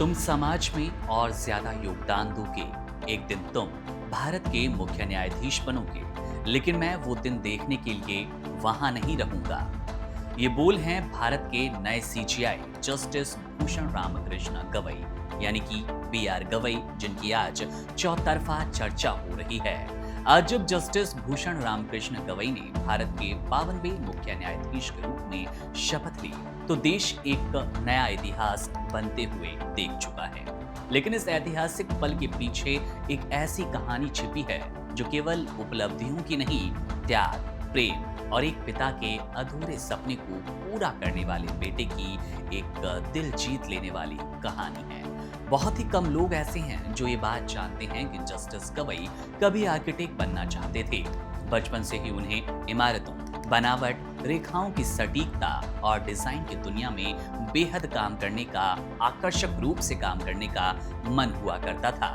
तुम समाज में और ज्यादा योगदान दोगे। एक दिन तुम भारत के मुख्य न्यायाधीश बनोगे, लेकिन मैं वो दिन देखने के लिए वहां नहीं रहूंगा। ये बोल हैं भारत के नए सीजीआई जस्टिस भूषण रामकृष्ण गवई, यानी कि BR गवई, जिनकी आज चौतरफा चर्चा हो रही है। आज जब जस्टिस भूषण रामकृष्ण गवई ने भारत के 52वें मुख्य न्यायाधीश के रूप में शपथ ली, तो देश एक नया इतिहास बनते हुए देख चुका है। लेकिन इस ऐतिहासिक पल के पीछे एक ऐसी कहानी छिपी है जो केवल उपलब्धियों की नहीं, त्याग, प्रेम और एक पिता के अधूरे सपने को पूरा करने वाले बेटे की एक दिल जीत लेने वाली कहानी है। बहुत ही कम लोग ऐसे हैं जो ये बात जानते हैं कि जस्टिस गवई कभी आर्किटेक्ट बनना चाहते थे। बचपन से ही उन्हें इमारतों, बनावट, रेखाओं की सटीकता और डिजाइन की दुनिया में बेहद काम करने का, आकर्षक रूप से काम करने का मन हुआ करता था।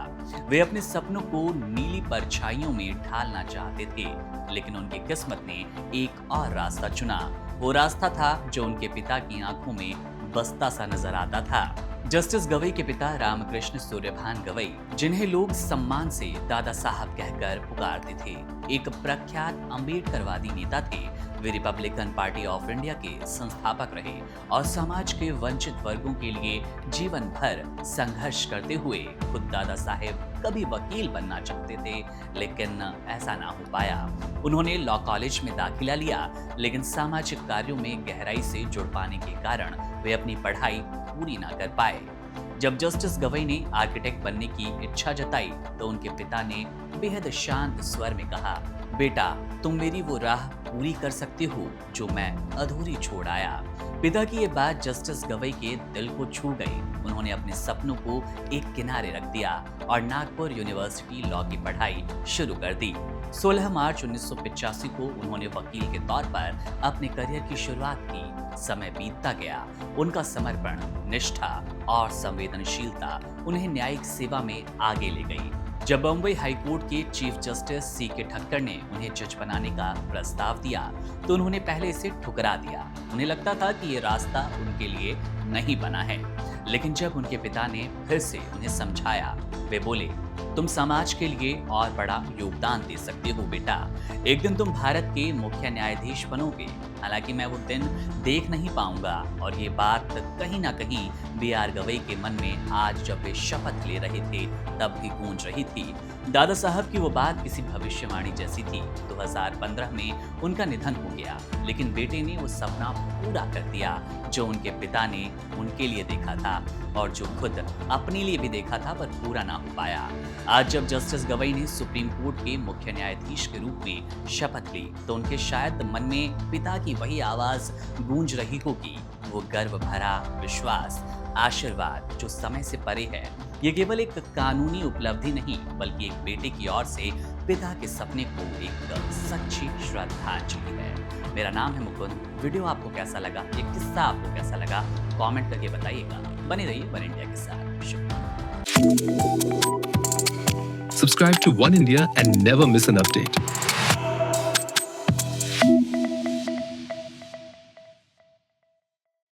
वे अपने सपनों को नीली परछाइयों में ढालना चाहते थे, लेकिन उनकी किस्मत ने एक और रास्ता चुना। वो रास्ता था जो उनके पिता की आंखों में बसता सा नजर आता था। जस्टिस गवई के पिता रामकृष्ण सूर्यभान गवई, जिन्हें लोग सम्मान से दादा साहब कहकर पुकारते थे, एक प्रख्यात अम्बेडकरवादी नेता थे। वे रिपब्लिकन पार्टी ऑफ इंडिया के संस्थापक रहे और समाज के वंचित वर्गों के लिए जीवन भर संघर्ष करते हुए खुद दादा साहेब कभी वकील बनना चाहते थे, लेकिन ऐसा ना हो पाया। उन्होंने लॉ कॉलेज में दाखिला लिया, लेकिन सामाजिक कार्यों में गहराई से जुड़ पाने के कारण वे अपनी पढ़ाई पूरी ना कर पाए। जब जस्टिस गवई ने आर्किटेक्ट बनने की इच्छा जताई, तो उनके पिता ने बेहद शांत स्वर में कहा, बेटा, तुम मेरी वो राह पूरी कर सकते हो जो मैं अधूरी छोड़ आया। पिता की ये बात जस्टिस गवई के दिल को छू गई। उन्होंने अपने सपनों को एक किनारे रख दिया और नागपुर यूनिवर्सिटी लॉ की पढ़ाई शुरू कर दी। 16 मार्च 1985 को उन्होंने वकील के तौर पर अपने करियर की शुरुआत की। समय बीतता गया, उनका समर्पण, निष्ठा और संवेदनशीलता उन्हें न्यायिक सेवा में आगे ले गई। जब बम्बई हाईकोर्ट के चीफ जस्टिस CK ठक्कर ने उन्हें जज बनाने का प्रस्ताव दिया, तो उन्होंने पहले इसे ठुकरा दिया। उन्हें लगता था कि ये रास्ता उनके लिए नहीं बना है। लेकिन जब उनके पिता ने फिर से उन्हें समझाया, वे बोले, तुम समाज के लिए और बड़ा योगदान दे सकते हो बेटा। एक दिन तुम भारत के मुख्य न्यायाधीश बनोगे। हालांकि मैं वो दिन देख नहीं पाऊंगा। और ये बात कहीं ना कहीं BR गवई के मन में आज जब वे शपथ ले रहे थे तब भी गूंज रही थी। दादा साहब की वो बात किसी भविष्यवाणी जैसी थी। 2015 में उनका निधन हो गया, लेकिन बेटे ने वो सपना पूरा कर दिया जो उनके पिता ने उनके लिए देखा था और जो खुद अपने लिए भी देखा था, पर पूरा ना हो पाया। आज जब जस्टिस गवई ने सुप्रीम कोर्ट के मुख्य न्यायाधीश के रूप में शपथ ली, तो उनके शायद मन में पिता की वही आवाज गूंज रही होगी, वो गर्व भरा विश्वास, आशीर्वाद जो समय से परे है। ये केवल एक कानूनी उपलब्धि नहीं, बल्कि एक बेटे की ओर से पिता के सपने को एक सच्ची श्रद्धांजलि है। मेरा नाम है मुकुंद। वीडियो आपको कैसा लगा, ये किस्सा आपको कैसा लगा, कमेंट करके बताइएगा। बने रहिए वन इंडिया के साथ। शुक्रिया। Subscribe to One India and never miss an update.